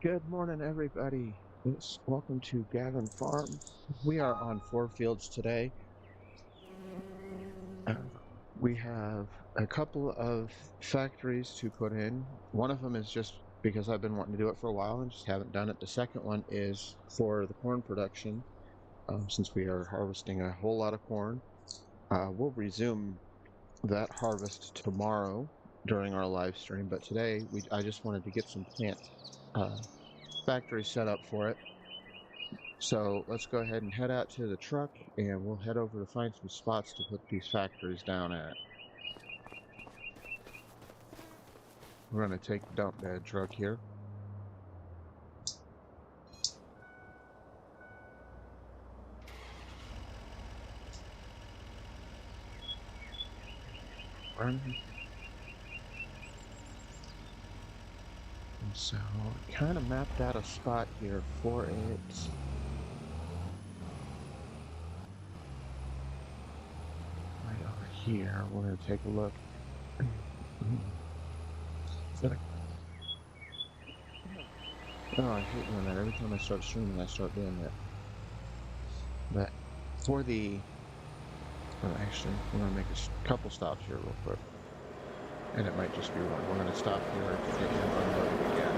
Good morning, everybody. Welcome to Gavin Farm. We are on 4 fields today. Uh, we have a couple of factories to put in. One of them is just because I've been wanting to do it for a while and just haven't done it. The second one is for the corn production, since we are harvesting a whole lot of corn. We'll resume that harvest tomorrow during our live stream, but today I just wanted to get some plant uh, factory set up for it. So let's go ahead and head out to the truck and we'll head over to find some spots to put these factories down at. We're going to take the dump bed truck here. Run. And so kind of mapped out a spot here for it. Right over here. We're going to take a look. Oh, I hate doing that. Every time I start streaming, I start doing that. But for the... Well, actually, we're going to make a couple stops here real quick. And it might just be one. We're going to stop here to get him unloaded again.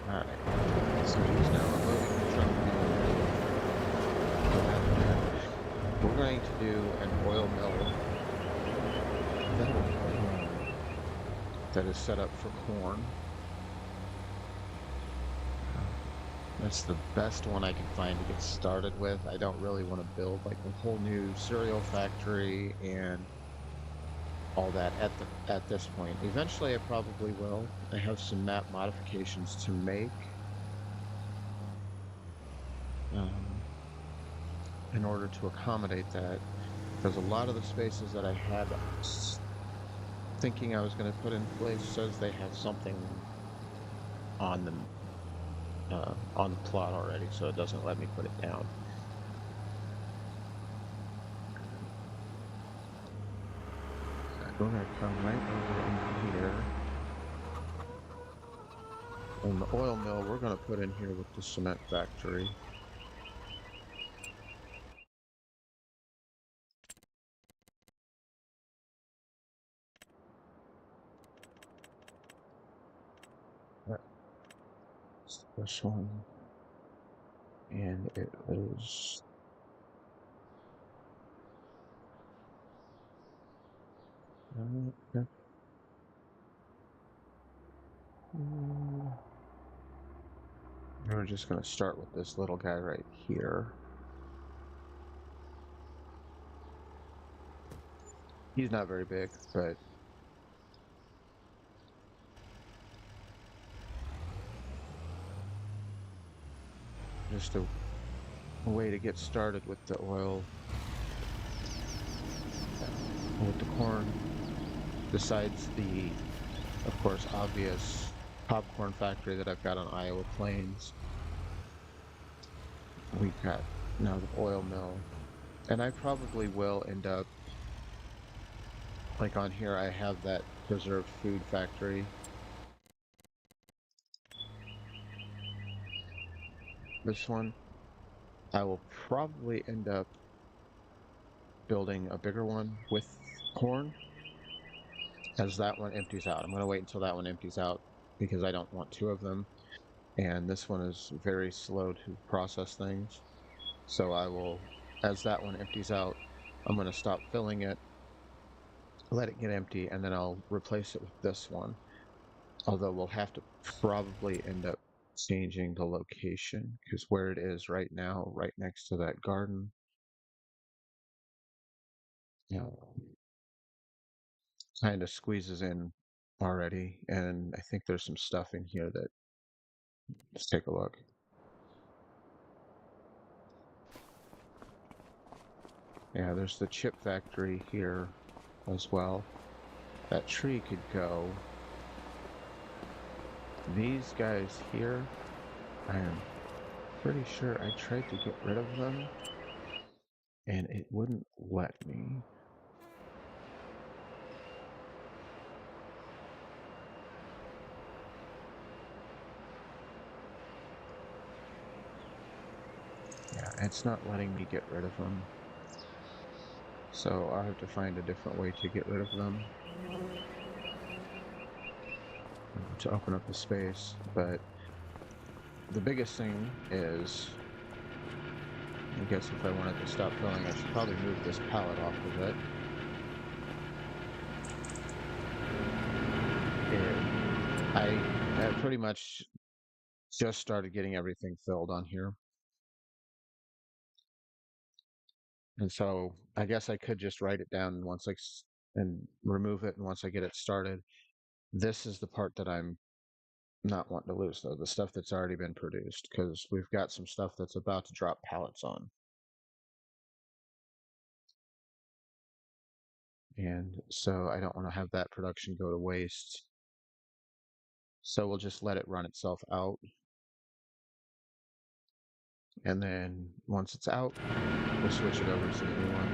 Alright, so he's now unloading the truck. We're going to do an oil mill that is set up for corn. That's the best one I can find to get started with. I don't really want to build like a whole new cereal factory and all that at this point. Eventually I probably will. I have some map modifications to make in order to accommodate that, because a lot of the spaces that I had thinking I was going to put in place says they have something on them on the plot already, so it doesn't let me put it down. We're going to come right over in here. And the oil mill we're going to put in here with the cement factory. That's this one. And it was... We're just going to start with this little guy right here. He's not very big, but just a way to get started with the oil, with the corn, besides the, of course, obvious popcorn factory that I've got on Iowa Plains. We've got now the oil mill, and I probably will end up, like on here I have that preserved food factory. This one, I will probably end up building a bigger one with corn as that one empties out. I'm going to wait until that one empties out because I don't want two of them. And this one is very slow to process things. So I will, as that one empties out, I'm going to stop filling it, let it get empty, and then I'll replace it with this one. Although we'll have to probably end up changing the location, because where it is right now, right next to that garden, you know, kind of squeezes in already. And I think there's some stuff in here that, let's take a look. Yeah, there's the chip factory here as well. That tree could go. These guys here, I am pretty sure I tried to get rid of them and it wouldn't let me. it's not letting me get rid of them. So I'll have to find a different way to get rid of them. To open up the space. But the biggest thing is, I guess if I wanted to stop filling, I should probably move this pallet off of it. I pretty much just started getting everything filled on here. And so I guess I could just write it down once and remove it, and once I get it started. This is the part that I'm not wanting to lose, though, the stuff that's already been produced, because we've got some stuff that's about to drop pallets on. And so I don't want to have that production go to waste. So we'll just let it run itself out. And then once it's out, we'll switch it over to the new one.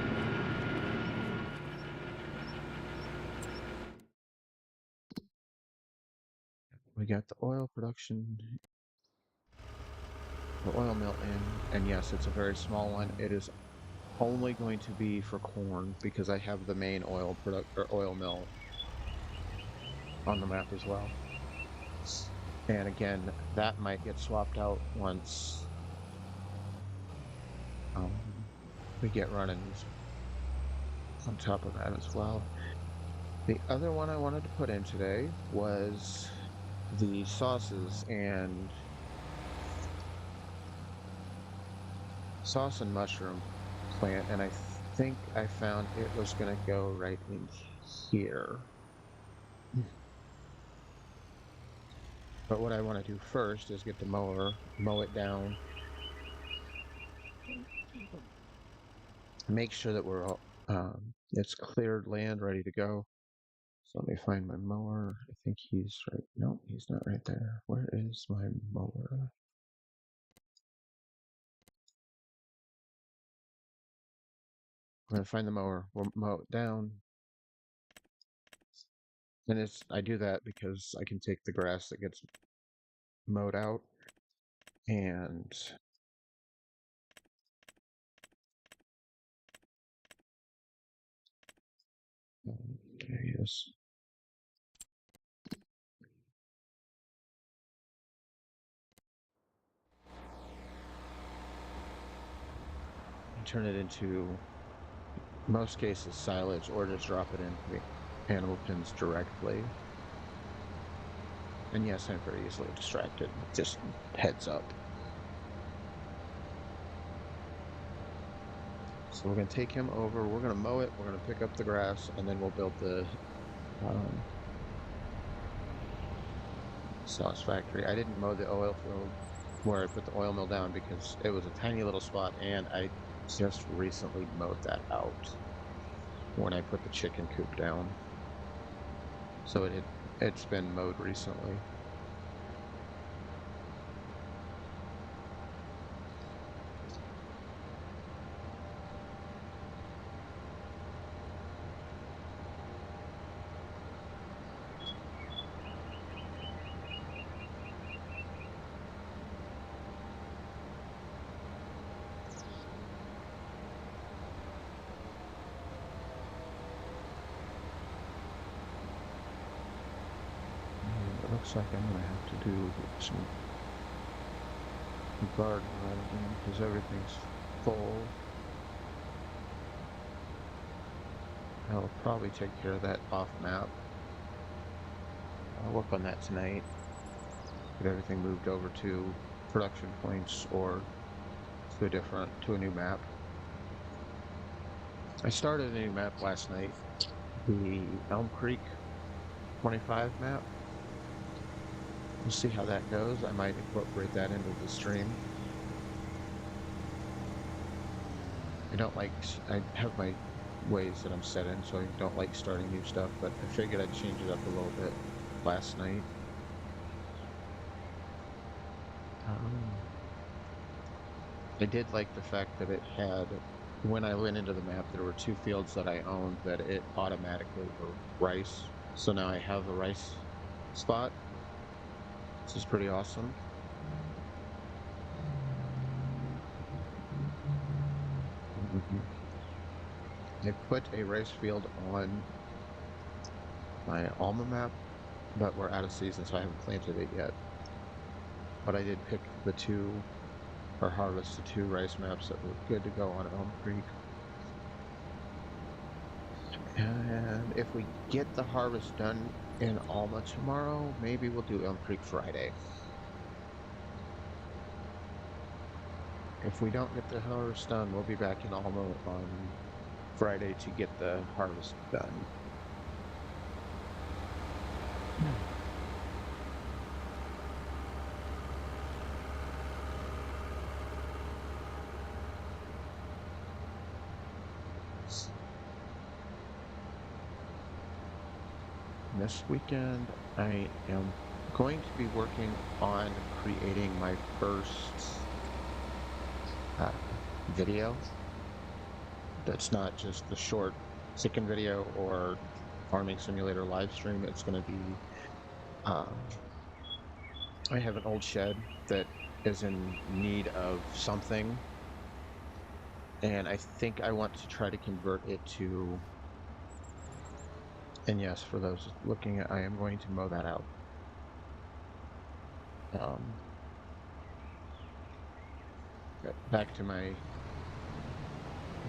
We got the oil production, the oil mill in, and yes, it's a very small one. It is only going to be for corn because I have the main oil mill on the map as well. And again, that might get swapped out once we get running on top of that as well. The other one I wanted to put in today was the sauces and sauce and mushroom plant, and I think I found it was going to go right in here. But what I want to do first is get the mower, mow it down, make sure that we're all, it's cleared land, ready to go. So let me find my mower. I think he's right. No, he's not right there. Where is my mower? I'm gonna find the mower. We'll mow it down. And I do that because I can take the grass that gets mowed out and there he is. Turn it into, most cases, silage, or just drop it into the animal pens directly. And yes, I'm very easily distracted. Just heads up. So we're going to take him over. We're going to mow it. We're going to pick up the grass, and then we'll build the sauce factory. I didn't mow the oil field where I put the oil mill down because it was a tiny little spot, and I just recently mowed that out when I put the chicken coop down. So it's been mowed recently. Looks like I'm gonna have to do some garden again because everything's full. I'll probably take care of that off map. I'll work on that tonight. Get everything moved over to production points or to a new map. I started a new map last night, the Elm Creek 25 map. We'll see how that goes. I might incorporate that into the stream. I have my ways that I'm set in, so I don't like starting new stuff, but I figured I'd change it up a little bit last night. I did like the fact that it had, when I went into the map, there were 2 fields that I owned that it automatically were rice. So now I have a rice spot. This is pretty awesome. I put a rice field on my Alma map, but we're out of season, so I haven't planted it yet. But I did pick the two, or harvest the two rice maps that were good to go on Elm Creek. And if we get the harvest done in Alma tomorrow, maybe we'll do Elm Creek Friday. If we don't get the harvest done, we'll be back in Alma on Friday to get the harvest done. This weekend, I am going to be working on creating my first video that's not just the short chicken video or farming simulator live stream. It's going to be I have an old shed that is in need of something, and I think I want to try to convert it to, and yes, for those looking at, I am going to mow that out. Back to my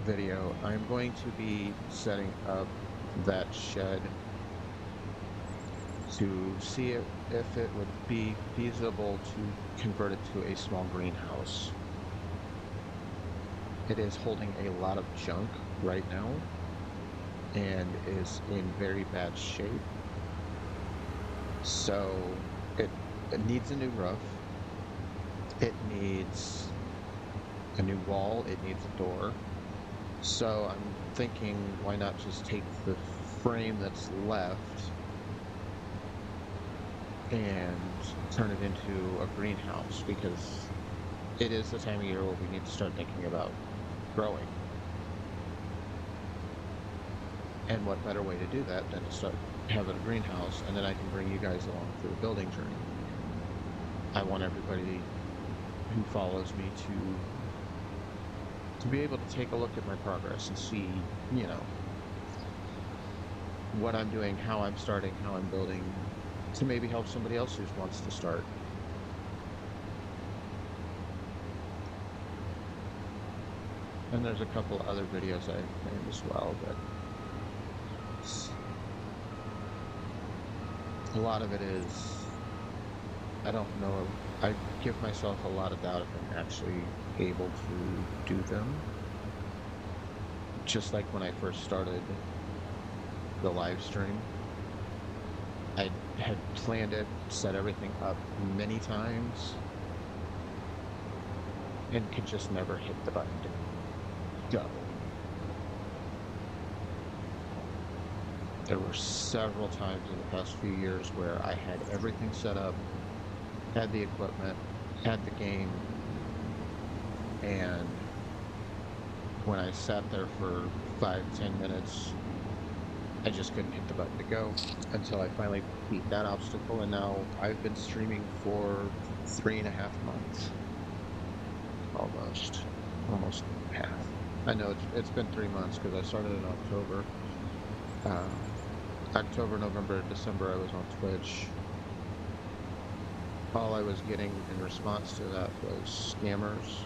video, I'm going to be setting up that shed to see if it would be feasible to convert it to a small greenhouse. It is holding a lot of junk right now and is in very bad shape. So it needs a new roof. It needs a new wall. It needs a door. So I'm thinking, why not just take the frame that's left and turn it into a greenhouse, because it is the time of year where we need to start thinking about growing. And what better way to do that than to start having a greenhouse, and then I can bring you guys along through the building journey. I want everybody who follows me to be able to take a look at my progress and see, you know, what I'm doing, how I'm starting, how I'm building, to maybe help somebody else who wants to start. And there's a couple other videos I've made as well, but a lot of it is, I don't know, I give myself a lot of doubt if I'm actually able to do them. Just like when I first started the live stream, I had planned it, set everything up many times, and could just never hit the button to go. There were several times in the past few years where I had everything set up, had the equipment, had the game, and when I sat there for 5-10 minutes, I just couldn't hit the button to go until I finally beat that obstacle, and now I've been streaming for 3.5 months. Almost half. I know it's been 3 months because I started in October. October, November, December I was on Twitch. All I was getting in response to that was scammers.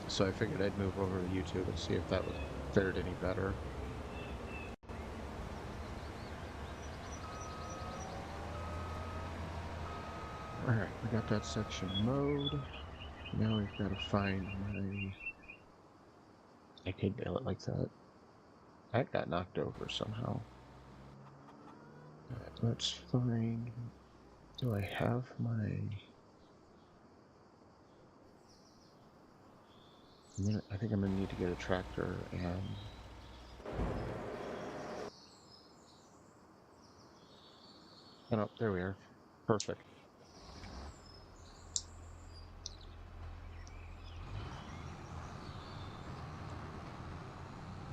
So I figured I'd move over to YouTube and see if that was fared any better. Alright, we got that section mowed. Now we've got to find my... I could bail it like that. That got knocked over somehow. Alright, let's find... Do I have my... I think I'm going to need to get a tractor and... Oh, there we are. Perfect.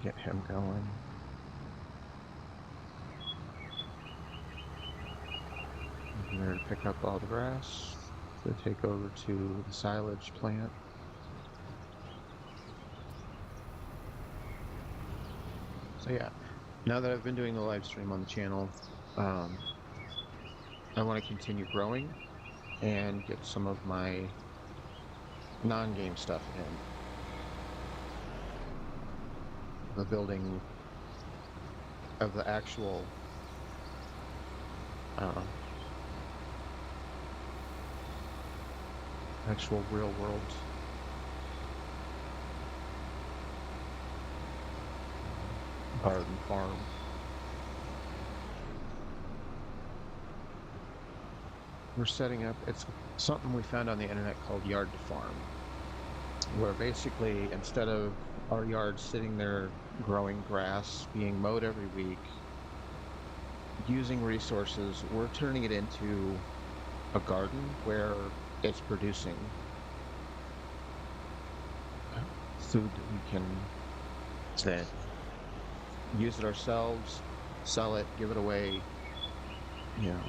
Get him going. I'm going to pick up all the grass to take over to the silage plant. So yeah, now that I've been doing the live stream on the channel, um, I want to continue growing and get some of my non-game stuff in. The building of the uh, actual real world garden farm. We're setting up, it's something we found on the internet called Yard to Farm, where basically instead of our yard sitting there growing grass, being mowed every week, using resources, we're turning it into a garden where it's producing food that we can then use it ourselves, sell it, give it away, you know,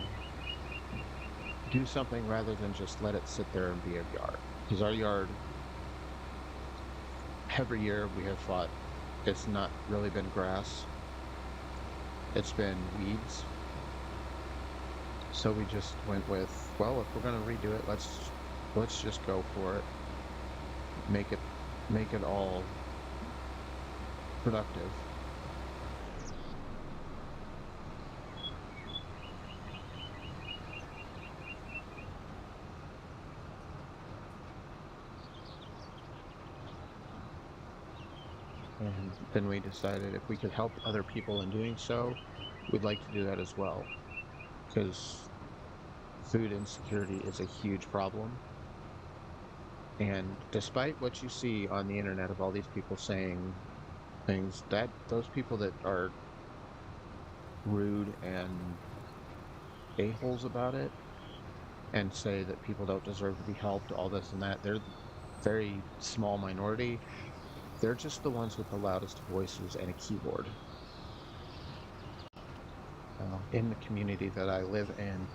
do something rather than just let it sit there and be a yard. Because our yard, every year we have fought, it's not really been grass, it's been weeds. So we just went with, well, if we're going to redo it, let's just go for it. Make it all productive. And then we decided if we could help other people in doing so, we'd like to do that as well. Because food insecurity is a huge problem. And despite what you see on the internet of all these people saying things, that those people that are rude and a-holes about it and say that people don't deserve to be helped, all this and that, they're very small minority. They're just the ones with the loudest voices and a keyboard. In the community that I live in,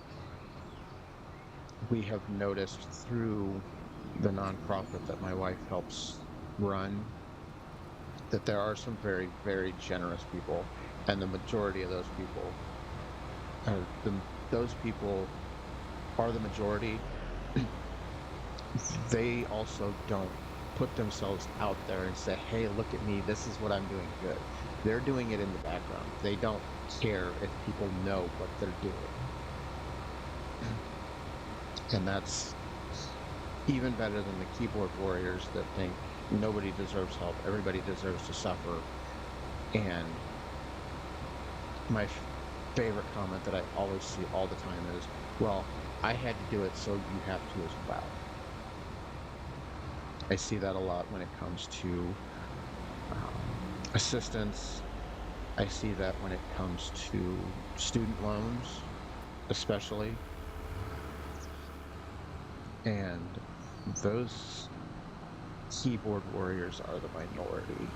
we have noticed through the nonprofit that my wife helps run that there are some very, very generous people, and the majority of those people are the majority. They also don't put themselves out there and say, hey, look at me, this is what I'm doing good. They're doing it in the background. They don't care if people know what they're doing. And that's even better than the keyboard warriors that think nobody deserves help, everybody deserves to suffer. And my favorite comment that I always see all the time is, well, I had to do it, so you have to as well. I see that a lot when it comes to assistance. I see that when it comes to student loans, especially. And those keyboard warriors are the minority.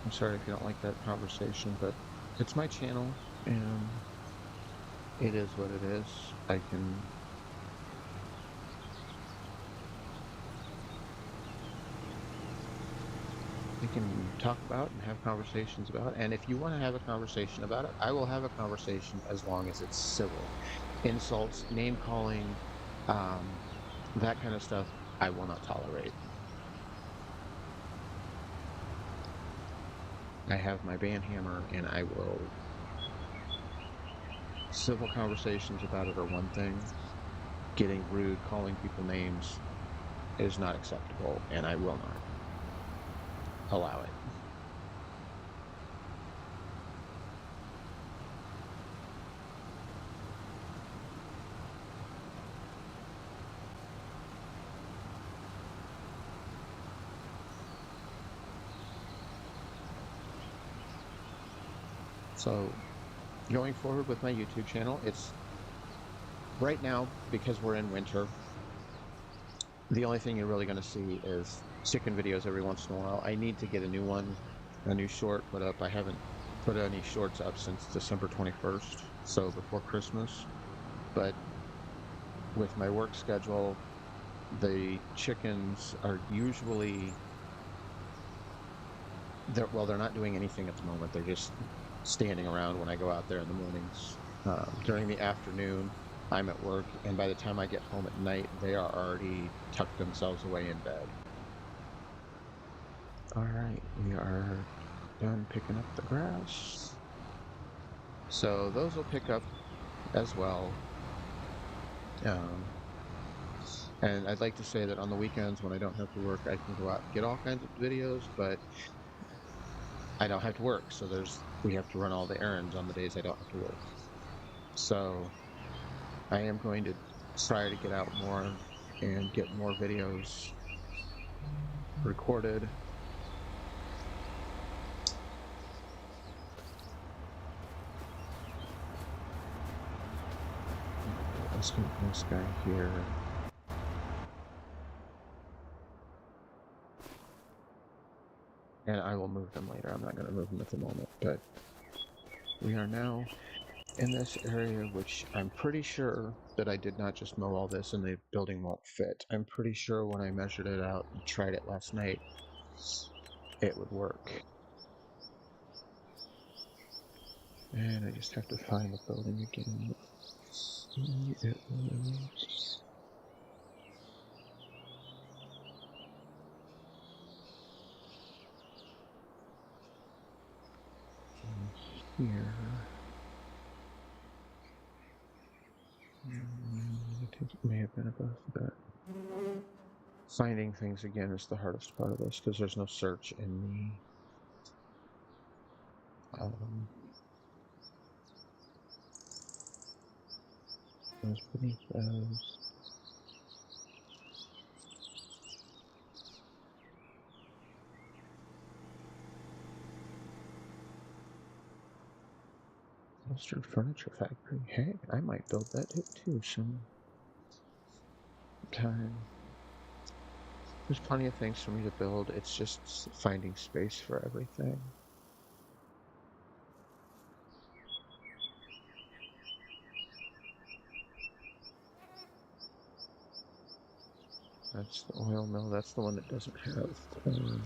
I'm sorry if you don't like that conversation, but it's my channel, and it is what it is. I can talk about and have conversations about, and if you want to have a conversation about it, I will have a conversation as long as it's civil. Insults, name calling, that kind of stuff, I will not tolerate. I have my band hammer, and I will. Civil conversations about it are one thing. Getting rude, calling people names is not acceptable, and I will not allow it. So, going forward with my YouTube channel, it's right now, because we're in winter, the only thing you're really going to see is chicken videos every once in a while. I need to get a new short put up. I haven't put any shorts up since December 21st, so before Christmas. But with my work schedule, the chickens are usually they're not doing anything at the moment. They're just standing around when I go out there in the mornings. During the afternoon, I'm at work, and by the time I get home at night, they are already tucked themselves away in bed. All right, we are done picking up the grass. So those will pick up as well. And I'd like to say that on the weekends when I don't have to work, I can go out and get all kinds of videos, but I don't have to work. So we have to run all the errands on the days I don't have to work. So I am going to try to get out more and get more videos recorded. Let's get this guy here. And I will move them later. I'm not going to move them at the moment, but we are now in this area, which I'm pretty sure that I did not just mow all this and the building won't fit. I'm pretty sure when I measured it out and tried it last night, it would work. And I just have to find the building again. It was here. I think it may have been above that. Finding things again is the hardest part of this because there's no search in the those beneath those. Mustard Furniture Factory. Hey, I might build that too soon. Time. There's plenty of things for me to build. It's just finding space for everything. That's the oil mill. That's the one that doesn't have corn.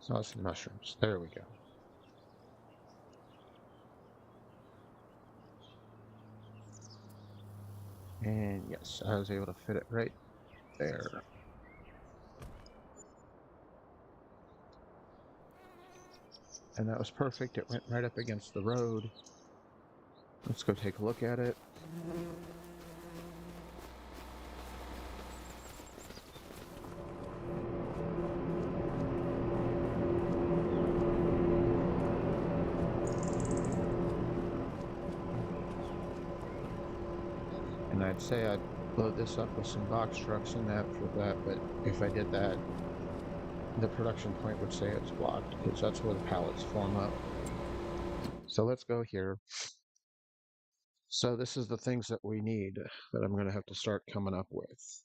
Sauce and mushrooms. There we go. And yes, I was able to fit it right there. And that was perfect. It went right up against the road. Let's go take a look at it. And I'd say I'd load this up with some box trucks and that for that, but if I did that, the production point would say it's blocked because that's where the pallets form up. So let's go here. So this is the things that we need that I'm going to have to start coming up with.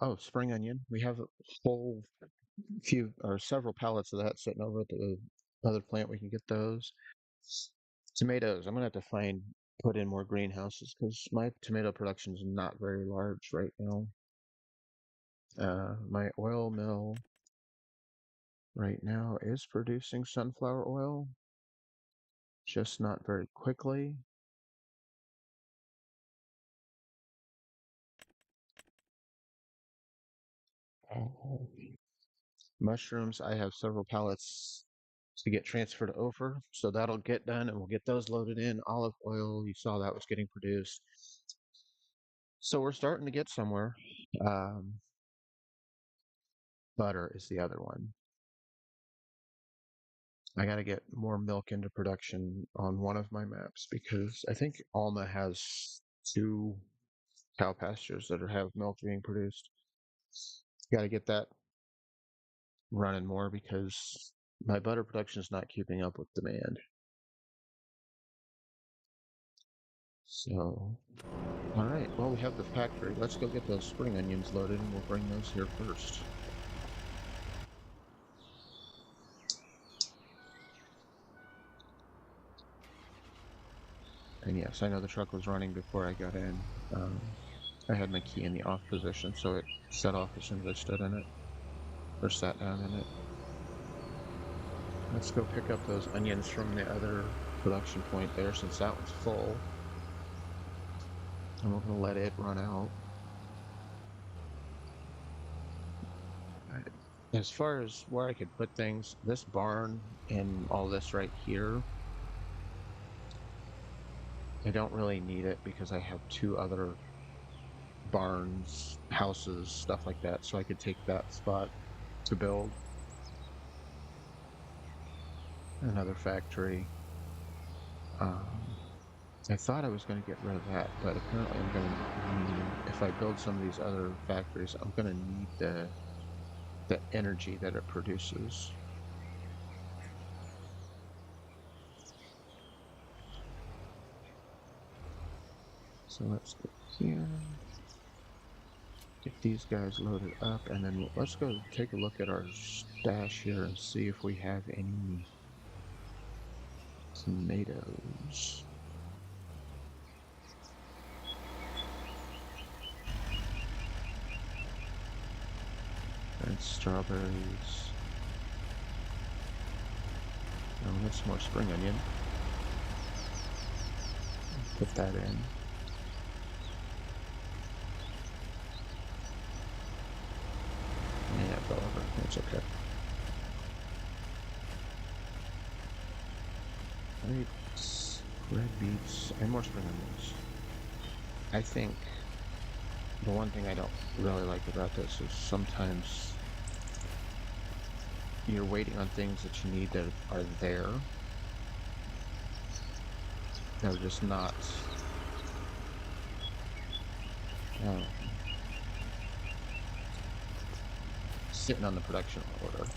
Oh, spring onion. We have a whole few or several pallets of that sitting over at the other plant. We can get those. Tomatoes. I'm going to have to put in more greenhouses because my tomato production is not very large right now. My oil mill right now is producing sunflower oil, just not very quickly. Mushrooms, I have several pallets to get transferred over, so that'll get done and we'll get those loaded in. Olive oil, you saw that was getting produced. So we're starting to get somewhere. Butter is the other one. I got to get more milk into production on one of my maps because I think Alma has 2 cow pastures that have milk being produced. Got to get that running more because my butter production is not keeping up with demand. So, all right. Well, we have the factory. Let's go get those spring onions loaded, and we'll bring those here first. And yes, I know the truck was running before I got in. I had my key in the off position, so it set off as soon as I stood in it, or sat down in it. Let's go pick up those onions from the other production point there, since that one's full. And we're gonna let it run out. As far as where I could put things, this barn and all this right here, I don't really need it because I have 2 other barns, houses, stuff like that, so I could take that spot to build another factory. I thought I was going to get rid of that, but apparently I'm going to need, if I build some of these other factories, I'm going to need the energy that it produces. So let's go here, get these guys loaded up, and then let's go take a look at our stash here and see if we have any tomatoes. And strawberries. Oh, we have some more spring onion. Put that in. Yeah, it fell over. It's okay. Right. Red beets and more spring onions. I think the one thing I don't really like about this is sometimes you're waiting on things that you need that are there. They're just not sitting on the production order.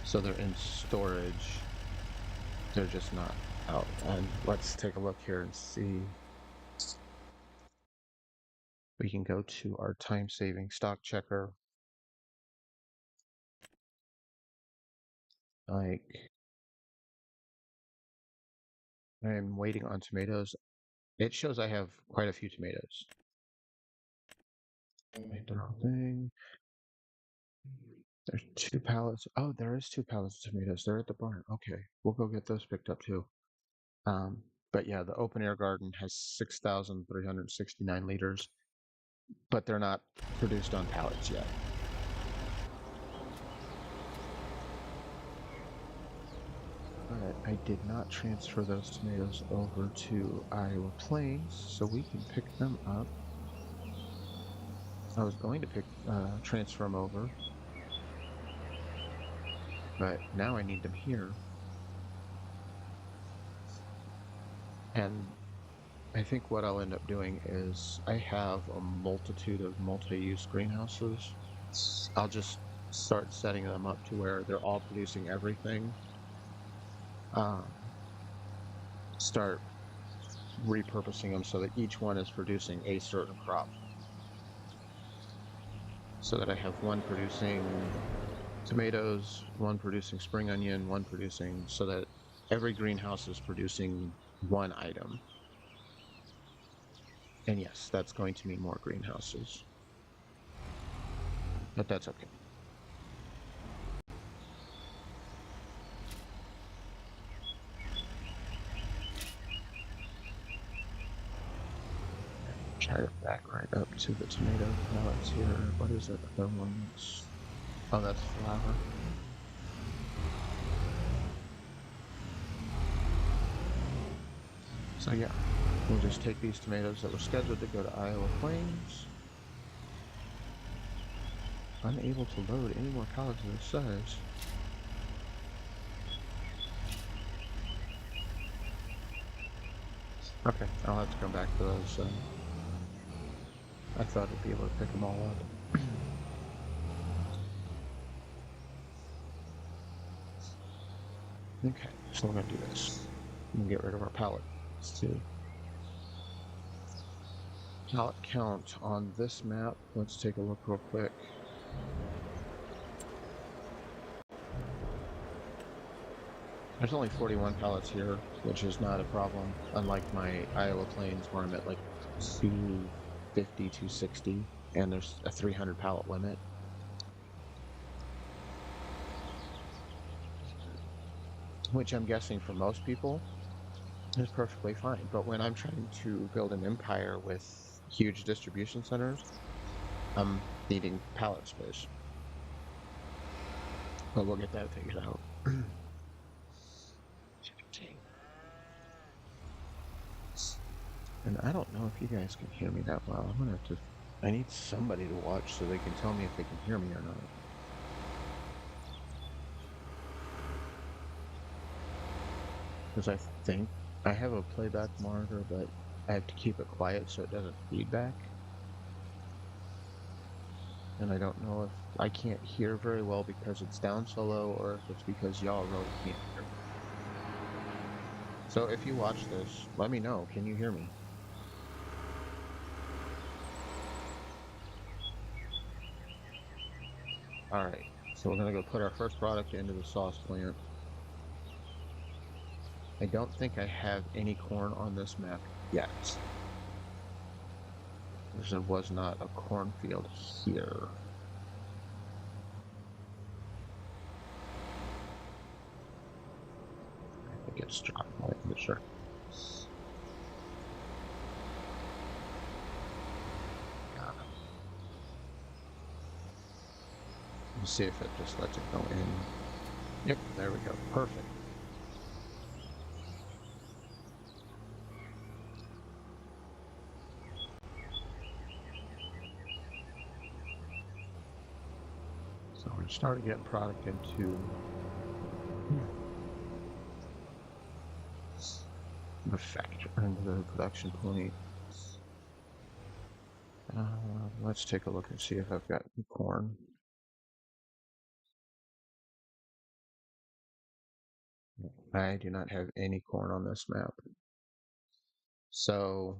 So they're in storage. They're just not out. And let's take a look here and see. We can go to our time-saving stock checker. Like, I'm waiting on tomatoes. It shows I have quite a few tomatoes. Make the wrong thing. There's 2 pallets. Oh, there is 2 pallets of tomatoes. They're at the barn. Okay, we'll go get those picked up too. But yeah, the open air garden has 6,369 liters, but they're not produced on pallets yet. Alright, I did not transfer those tomatoes over to Iowa Plains, so we can pick them up. I was going to transfer them over, but now I need them here. And I think what I'll end up doing is I have a multitude of multi-use greenhouses. I'll just start setting them up to where they're all producing everything. Start repurposing them so that each one is producing a certain crop. So that I have one producing tomatoes, one producing spring onion, one producing, so that every greenhouse is producing one item. And yes, that's going to mean more greenhouses. But that's okay. Try to back right up to the tomato pellets here. What is it? The ones. Oh, that's flour. So yeah, we'll just take these tomatoes that were scheduled to go to Iowa Plains. Unable to load any more pallets of this size. Okay, I'll have to come back to those. I thought I'd be able to pick them all up. Okay, so we're gonna do this. I'm gonna get rid of our pallet too. Pallet count on this map. Let's take a look real quick. There's only 41 pallets here, which is not a problem, unlike my Iowa Plains where I'm at like 250, 260, and there's a 300 pallet limit. Which I'm guessing for most people is perfectly fine. But when I'm trying to build an empire with huge distribution centers, I'm needing pallet space. But we'll get that figured out. And I don't know if you guys can hear me that well. I'm gonna have to. I need somebody to watch so they can tell me if they can hear me or not. Because I think I have a playback monitor, but I have to keep it quiet so it doesn't feedback. And I don't know if I can't hear very well because it's down so low or if it's because y'all really can't hear me. So if you watch this, let me know. Can you hear me? Alright, so we're gonna go put our first product into the sauce plant. I don't think I have any corn on this map yet. There was not a cornfield here. I think it's dropped my sure. Let's see if it just lets it go in. Yep, there we go. Perfect. So we're starting getting product into the factory, into the production point. Let's take a look and see if I've got any corn. I do not have any corn on this map. So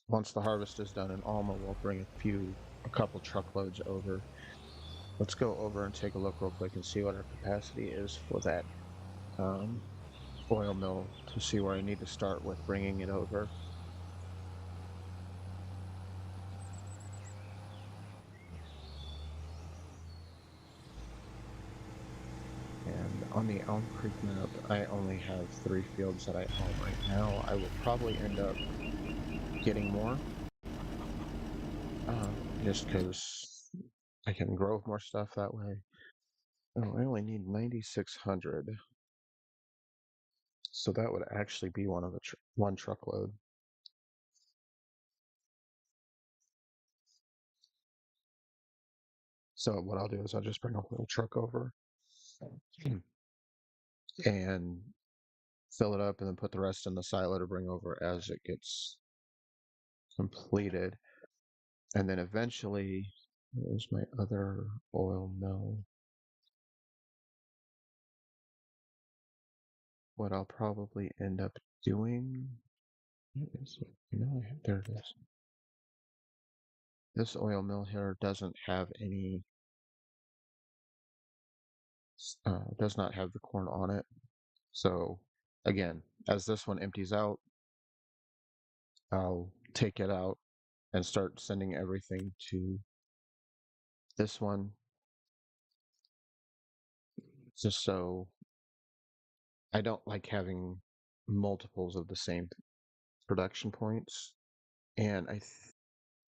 once the harvest is done in Alma, we'll bring a couple truckloads over. Let's go over and take a look real quick and see what our capacity is for that oil mill to see where I need to start with bringing it over. And on the Elm Creek map, I only have 3 fields that I own right now. I will probably end up getting more, just because I can grow more stuff that way. Oh, I only need 9,600. So that would actually be one truckload. So what I'll do is I'll just bring a little truck over and fill it up and then put the rest in the silo to bring over as it gets completed. And then eventually, there's my other oil mill. What I'll probably end up doing is, there it is. This oil mill here doesn't have any, does not have the corn on it. So again, as this one empties out, I'll take it out and start sending everything to this one, just so I don't like having multiples of the same production points. And I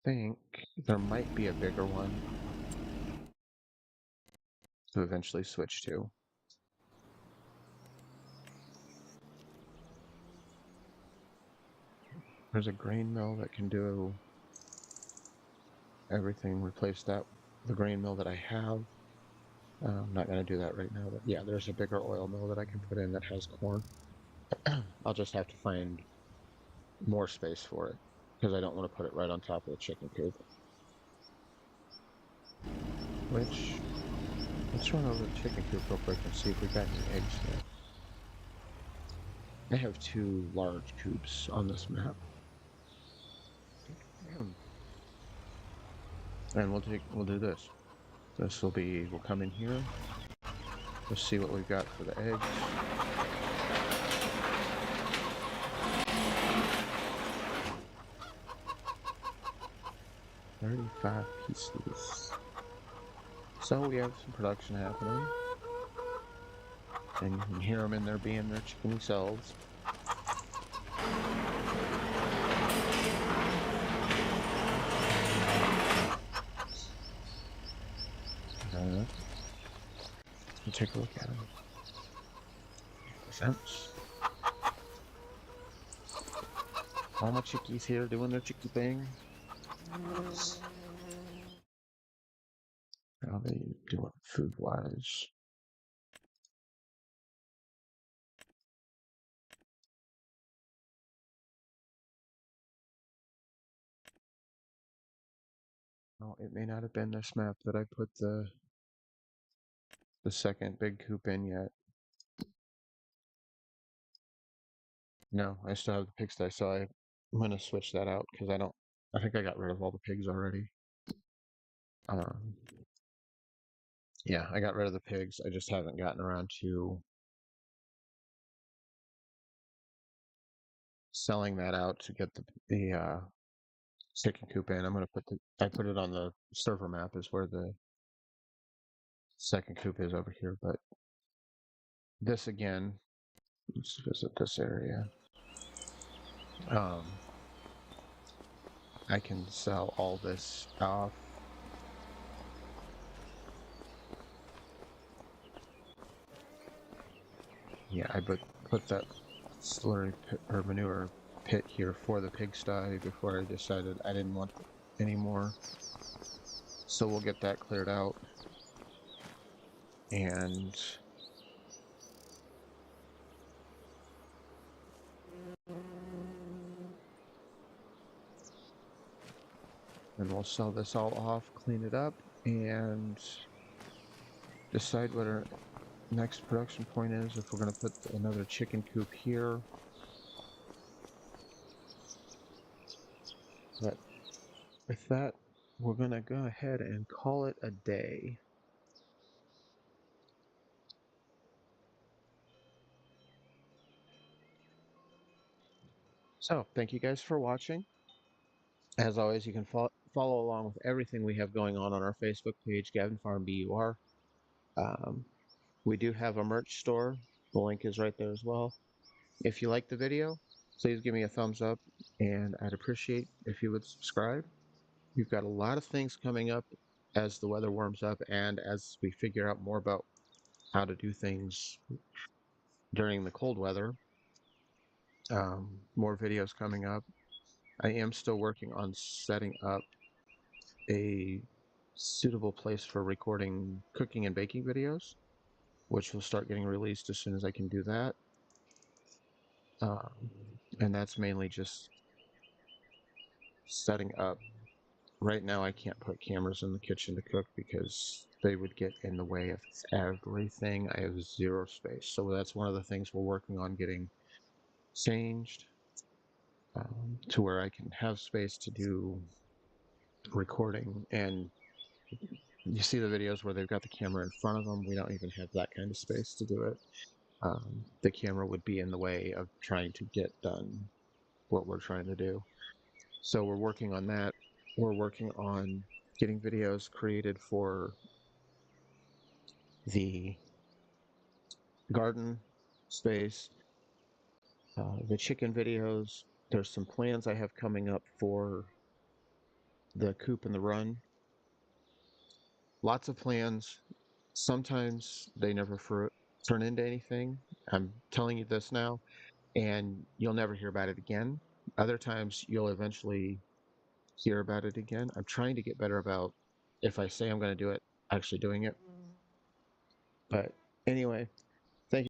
think there might be a bigger one to eventually switch to. There's a grain mill that can do everything, replace the grain mill that I have. I'm not going to do that right now, but yeah, there's a bigger oil mill that I can put in that has corn. I'll just have to find more space for it because I don't want to put it right on top of the chicken coop. Which, let's run over the chicken coop real quick and see if we got any eggs yet. I have 2 large coops on this map. And we'll do this. We'll come in here, Let's see what we've got for the eggs. 35 pieces. So we have some production happening. And you can hear them in there being their chickeny selves. We'll take a look at them. Sense. All my chickies here doing their chickie thing. How they doing food-wise? Oh, it may not have been this map that I put the second big coop in yet. No, I still have the pigsty, so I'm gonna switch that out because I think I got rid of all the pigs already. Yeah, I got rid of the pigs. I just haven't gotten around to selling that out to get the chicken coop in. I put it on the server map is where the second coop is over here, but this again, let's visit this area. I can sell all this off. Yeah, I put that slurry pit, or manure pit here for the pigsty before I decided I didn't want any more. So we'll get that cleared out. And we'll sell this all off, clean it up, and decide what our next production point is. If we're going to put another chicken coop here. But with that, we're going to go ahead and call it a day. So, thank you guys for watching. As always, you can follow along with everything we have going on our Facebook page, Gavin Farm BUR. We do have a merch store. The link is right there as well. If you like the video, please give me a thumbs up, and I'd appreciate if you would subscribe. We've got a lot of things coming up as the weather warms up and as we figure out more about how to do things during the cold weather. More videos coming up. I am still working on setting up a suitable place for recording cooking and baking videos, which will start getting released as soon as I can do that. And that's mainly just setting up. Right now I can't put cameras in the kitchen to cook because they would get in the way of everything. I have zero space. So that's one of the things we're working on getting changed to where I can have space to do recording. And you see the videos where they've got the camera in front of them. We don't even have that kind of space to do it. The camera would be in the way of trying to get done what we're trying to do. So we're working on that. We're working on getting videos created for the garden space, the chicken videos. There's some plans I have coming up for the coop and the run. Lots of plans. Sometimes they never turn into anything. I'm telling you this now, and you'll never hear about it again. Other times you'll eventually hear about it again. I'm trying to get better about if I say I'm going to do it, actually doing it. But anyway,